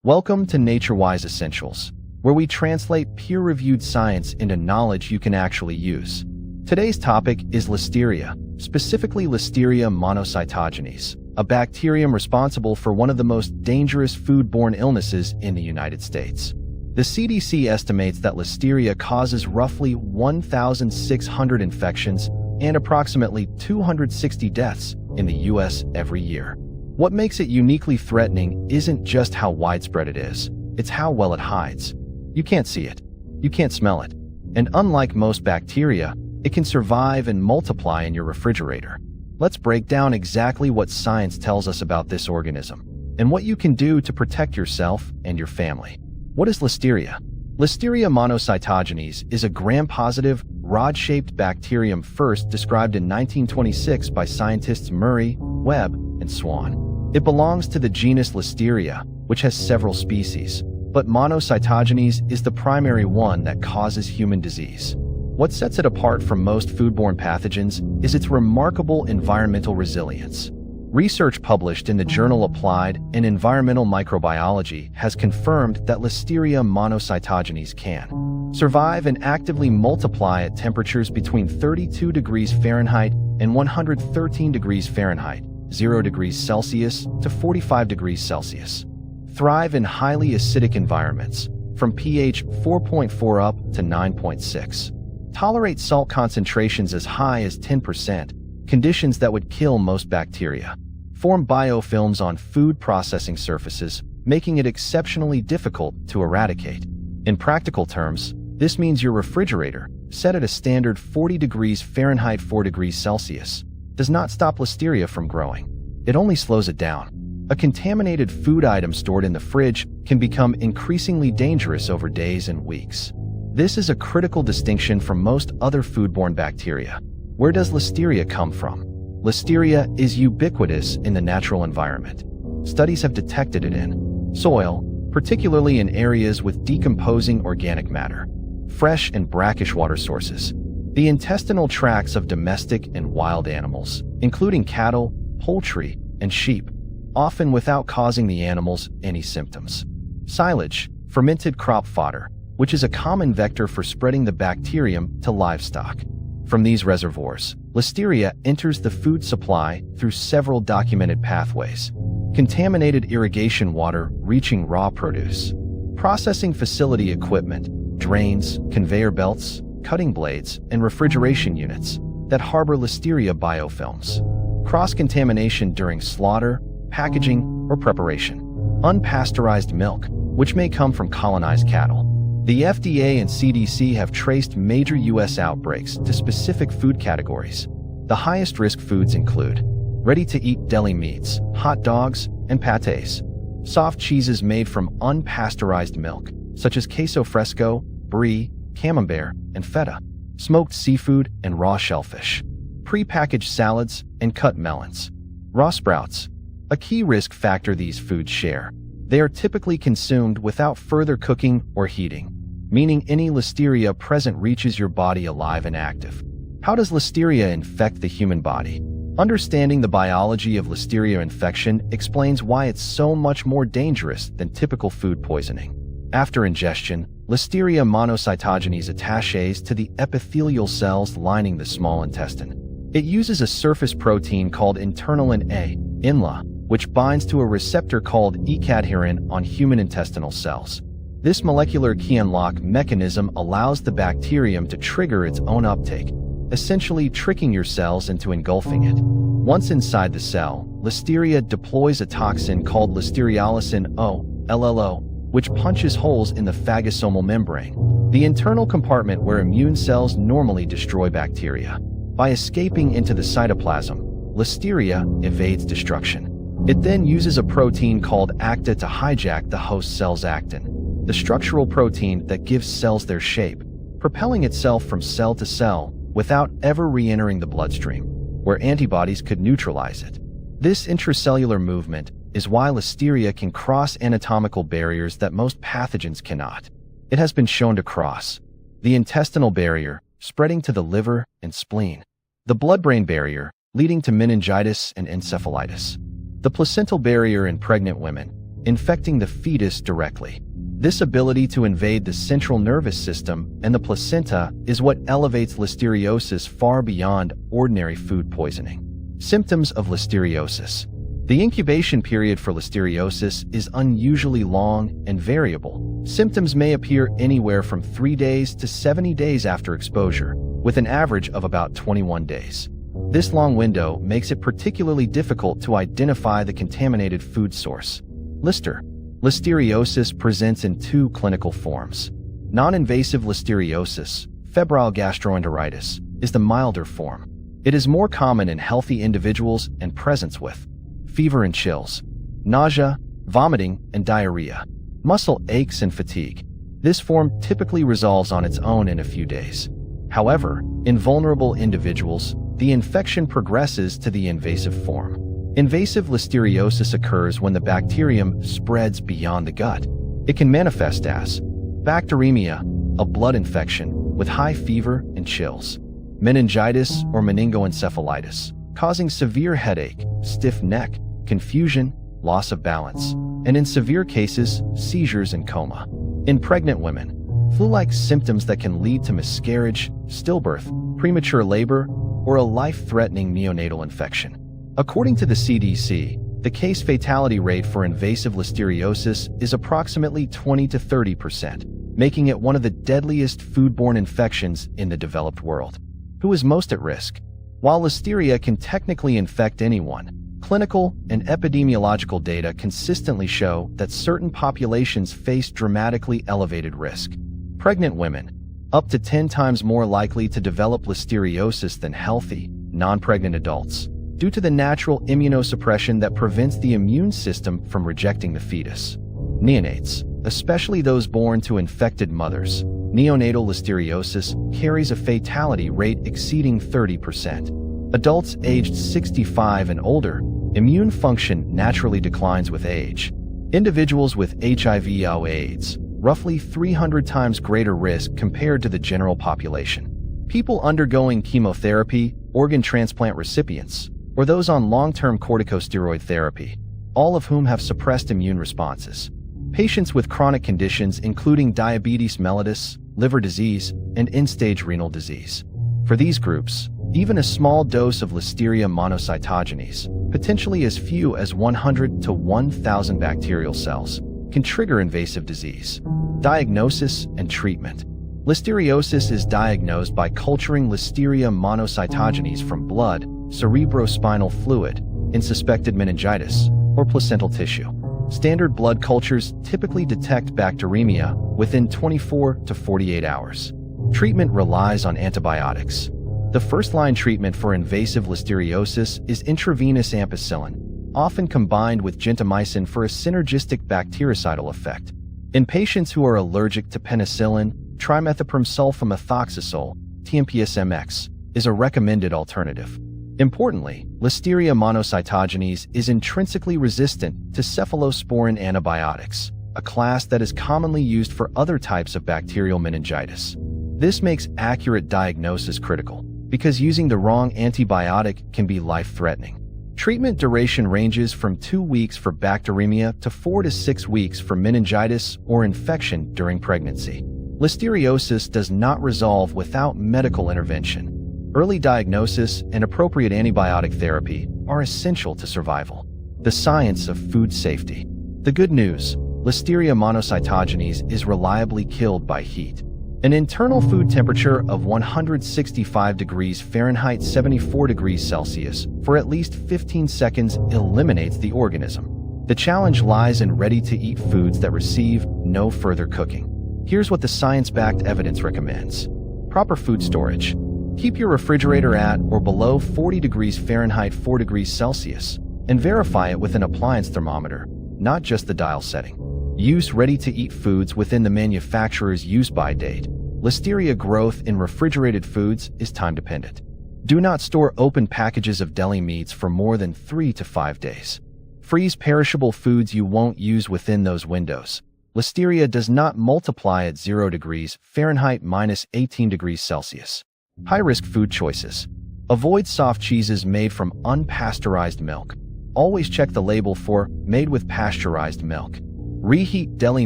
Welcome to NatureWise Essentials, where we translate peer-reviewed science into knowledge you can actually use. Today's topic is Listeria, specifically Listeria monocytogenes, a bacterium responsible for one of the most dangerous foodborne illnesses in the United States. The CDC estimates that Listeria causes roughly 1,600 infections and approximately 260 deaths in the U.S. every year. What makes it uniquely threatening isn't just how widespread it is, it's how well it hides. You can't see it, you can't smell it, and unlike most bacteria, it can survive and multiply in your refrigerator. Let's break down exactly what science tells us about this organism, and what you can do to protect yourself and your family. What is Listeria? Listeria monocytogenes is a gram-positive, rod-shaped bacterium first described in 1926 by scientists Murray, Webb, and Swan. It belongs to the genus Listeria, which has several species, but monocytogenes is the primary one that causes human disease. What sets it apart from most foodborne pathogens is its remarkable environmental resilience. Research published in the journal Applied and Environmental Microbiology has confirmed that Listeria monocytogenes can survive and actively multiply at temperatures between 32 degrees Fahrenheit and 113 degrees Fahrenheit, 0 degrees Celsius to 45 degrees Celsius. Thrive in highly acidic environments, from pH 4.4 up to 9.6. Tolerate salt concentrations as high as 10%, conditions that would kill most bacteria. Form biofilms on food processing surfaces, making it exceptionally difficult to eradicate. In practical terms, this means your refrigerator, set at a standard 40 degrees Fahrenheit 4 degrees Celsius, does not stop Listeria from growing. It only slows it down. A contaminated food item stored in the fridge can become increasingly dangerous over days and weeks. This is a critical distinction from most other foodborne bacteria. Where does Listeria come from? Listeria is ubiquitous in the natural environment. Studies have detected it in soil, particularly in areas with decomposing organic matter, fresh and brackish water sources, the intestinal tracts of domestic and wild animals, including cattle, poultry, and sheep, often without causing the animals any symptoms. Silage, fermented crop fodder, which is a common vector for spreading the bacterium to livestock. From these reservoirs, Listeria enters the food supply through several documented pathways. Contaminated irrigation water reaching raw produce, processing facility equipment, drains, conveyor belts, cutting blades, and refrigeration units that harbor Listeria biofilms. Cross-contamination during slaughter, packaging, or preparation. Unpasteurized milk, which may come from colonized cattle. The FDA and CDC have traced major U.S. outbreaks to specific food categories. The highest risk foods include ready-to-eat deli meats, hot dogs, and pâtés. Soft cheeses made from unpasteurized milk, such as queso fresco, brie, camembert, and feta. Smoked seafood and raw shellfish. Pre-packaged salads and cut melons. Raw sprouts. A key risk factor these foods share. They are typically consumed without further cooking or heating, meaning any Listeria present reaches your body alive and active. How does Listeria infect the human body? Understanding the biology of Listeria infection explains why it's so much more dangerous than typical food poisoning. After ingestion, Listeria monocytogenes attaches to the epithelial cells lining the small intestine. It uses a surface protein called internalin A, INLA, which binds to a receptor called E-cadherin on human intestinal cells. This molecular key unlock mechanism allows the bacterium to trigger its own uptake, essentially tricking your cells into engulfing it. Once inside the cell, Listeria deploys a toxin called Listeriolysin O, LLO, which punches holes in the phagosomal membrane, the internal compartment where immune cells normally destroy bacteria. By escaping into the cytoplasm, Listeria evades destruction. It then uses a protein called acta to hijack the host cell's actin, the structural protein that gives cells their shape, propelling itself from cell to cell without ever re-entering the bloodstream, where antibodies could neutralize it. This intracellular movement is why Listeria can cross anatomical barriers that most pathogens cannot. It has been shown to cross the intestinal barrier, spreading to the liver and spleen, the blood-brain barrier, leading to meningitis and encephalitis, the placental barrier in pregnant women, infecting the fetus directly. This ability to invade the central nervous system and the placenta is what elevates listeriosis far beyond ordinary food poisoning. Symptoms of listeriosis. The incubation period for listeriosis is unusually long and variable. Symptoms may appear anywhere from 3 days to 70 days after exposure, with an average of about 21 days. This long window makes it particularly difficult to identify the contaminated food source. Listeriosis presents in 2 clinical forms. Non-invasive listeriosis, febrile gastroenteritis, is the milder form. It is more common in healthy individuals and presents with fever and chills, nausea, vomiting, and diarrhea, muscle aches and fatigue. This form typically resolves on its own in a few days. However, in vulnerable individuals, the infection progresses to the invasive form. Invasive listeriosis occurs when the bacterium spreads beyond the gut. It can manifest as bacteremia, a blood infection with high fever and chills, meningitis or meningoencephalitis, causing severe headache, stiff neck, confusion, loss of balance, and in severe cases, seizures and coma. In pregnant women, flu-like symptoms that can lead to miscarriage, stillbirth, premature labor, or a life-threatening neonatal infection. According to the CDC, the case fatality rate for invasive listeriosis is approximately 20 to 30%, making it one of the deadliest foodborne infections in the developed world. Who is most at risk? While Listeria can technically infect anyone, clinical and epidemiological data consistently show that certain populations face dramatically elevated risk. Pregnant women, up to 10 times more likely to develop listeriosis than healthy, non-pregnant adults, due to the natural immunosuppression that prevents the immune system from rejecting the fetus. Neonates, especially those born to infected mothers, neonatal listeriosis carries a fatality rate exceeding 30%. Adults aged 65 and older, immune function naturally declines with age. Individuals with HIV/AIDS, roughly 300 times greater risk compared to the general population. People undergoing chemotherapy, organ transplant recipients, or those on long-term corticosteroid therapy, all of whom have suppressed immune responses. Patients with chronic conditions including diabetes mellitus, liver disease, and end-stage renal disease. For these groups, even a small dose of Listeria monocytogenes, potentially as few as 100 to 1,000 bacterial cells, can trigger invasive disease. Diagnosis and treatment. Listeriosis is diagnosed by culturing Listeria monocytogenes from blood, cerebrospinal fluid, in suspected meningitis, or placental tissue. Standard blood cultures typically detect bacteremia within 24 to 48 hours. Treatment relies on antibiotics. The first-line treatment for invasive listeriosis is intravenous ampicillin, often combined with gentamicin for a synergistic bactericidal effect. In patients who are allergic to penicillin, trimethoprim sulfamethoxazole, TMPSMX, is a recommended alternative. Importantly, Listeria monocytogenes is intrinsically resistant to cephalosporin antibiotics, a class that is commonly used for other types of bacterial meningitis. This makes accurate diagnosis critical, because using the wrong antibiotic can be life-threatening. Treatment duration ranges from 2 weeks for bacteremia to 4 to 6 weeks for meningitis or infection during pregnancy. Listeriosis does not resolve without medical intervention. Early diagnosis and appropriate antibiotic therapy are essential to survival. The science of food safety. The good news, Listeria monocytogenes is reliably killed by heat. An internal food temperature of 165 degrees Fahrenheit 74 degrees Celsius for at least 15 seconds eliminates the organism. The challenge lies in ready-to-eat foods that receive no further cooking. Here's what the science-backed evidence recommends. Proper food storage. Keep your refrigerator at or below 40 degrees Fahrenheit 4 degrees Celsius, and verify it with an appliance thermometer, not just the dial setting. Use ready-to-eat foods within the manufacturer's use-by date. Listeria growth in refrigerated foods is time-dependent. Do not store open packages of deli meats for more than 3 to 5 days. Freeze perishable foods you won't use within those windows. Listeria does not multiply at 0 degrees Fahrenheit minus 18 degrees Celsius. High-risk food choices. Avoid soft cheeses made from unpasteurized milk. Always check the label for made with pasteurized milk. Reheat deli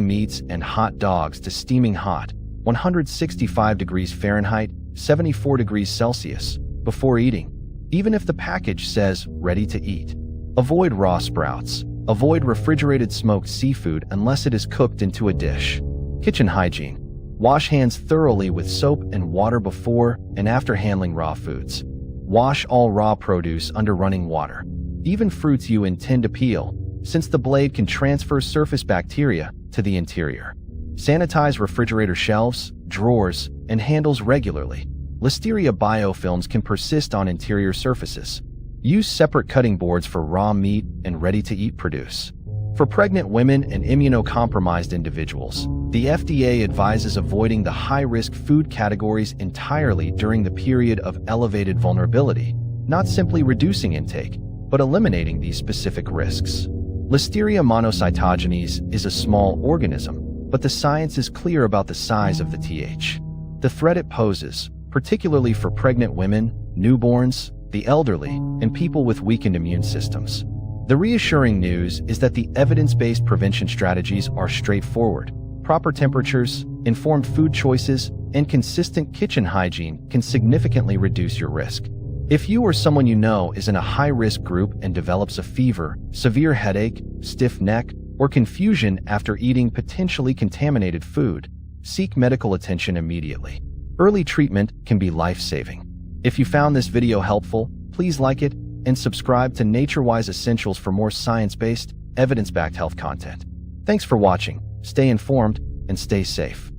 meats and hot dogs to steaming hot, 165 degrees Fahrenheit, 74 degrees Celsius, before eating, even if the package says ready to eat. Avoid raw sprouts. Avoid refrigerated smoked seafood unless it is cooked into a dish. Kitchen hygiene. Wash hands thoroughly with soap and water before and after handling raw foods. Wash all raw produce under running water, even fruits you intend to peel, since the blade can transfer surface bacteria to the interior. Sanitize refrigerator shelves, drawers, and handles regularly. Listeria biofilms can persist on interior surfaces. Use separate cutting boards for raw meat and ready-to-eat produce. For pregnant women and immunocompromised individuals, the FDA advises avoiding the high-risk food categories entirely during the period of elevated vulnerability, not simply reducing intake, but eliminating these specific risks. Listeria monocytogenes is a small organism, but the science is clear about the size of the TH. The threat it poses, particularly for pregnant women, newborns, the elderly, and people with weakened immune systems. The reassuring news is that the evidence-based prevention strategies are straightforward. Proper temperatures, informed food choices, and consistent kitchen hygiene can significantly reduce your risk. If you or someone you know is in a high-risk group and develops a fever, severe headache, stiff neck, or confusion after eating potentially contaminated food, seek medical attention immediately. Early treatment can be life-saving. If you found this video helpful, please like it and subscribe to NatureWise Essentials for more science-based, evidence-backed health content. Thanks for watching. Stay informed and stay safe.